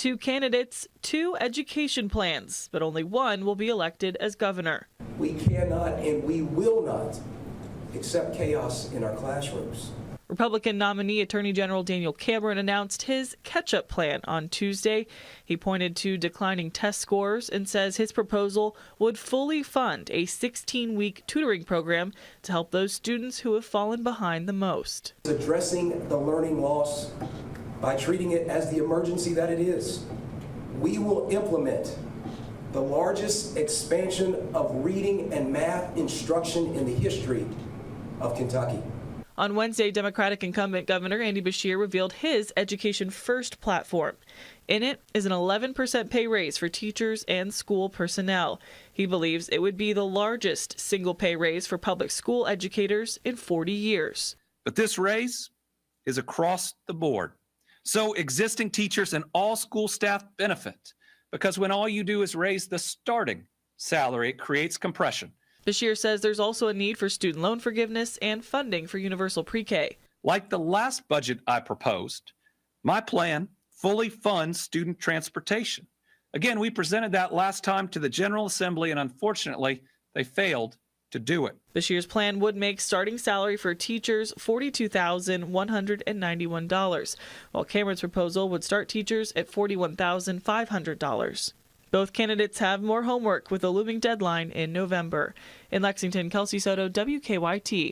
Two candidates, two education plans, but only one will be elected as governor. We cannot and we will not accept chaos in our classrooms. Republican nominee Attorney General Daniel Cameron announced his catch-up plan on Tuesday. He pointed to declining test scores and says his proposal would fully fund a 16-week tutoring program to help those students who have fallen behind the most. Addressing the learning loss by treating it as the emergency that it is. We will implement the largest expansion of reading and math instruction in the history of Kentucky. On Wednesday, Democratic incumbent Governor Andy Beshear revealed his Education First platform. In it is an 11% pay raise for teachers and school personnel. He believes it would be the largest single pay raise for public school educators in 40 years. But this raise is across the board. So existing teachers and all school staff benefit, because when all you do is raise the starting salary, it creates compression. Beshear says there's also a need for student loan forgiveness and funding for universal pre-K. Like the last budget I proposed, my plan fully funds student transportation. Again, we presented that last time to the General Assembly, and unfortunately, they failed to do it. Beshear's plan would make starting salary for teachers $42,191, while Cameron's proposal would start teachers at $41,500. Both candidates have more homework with a looming deadline in November. In Lexington, Kelsey Soto, WKYT.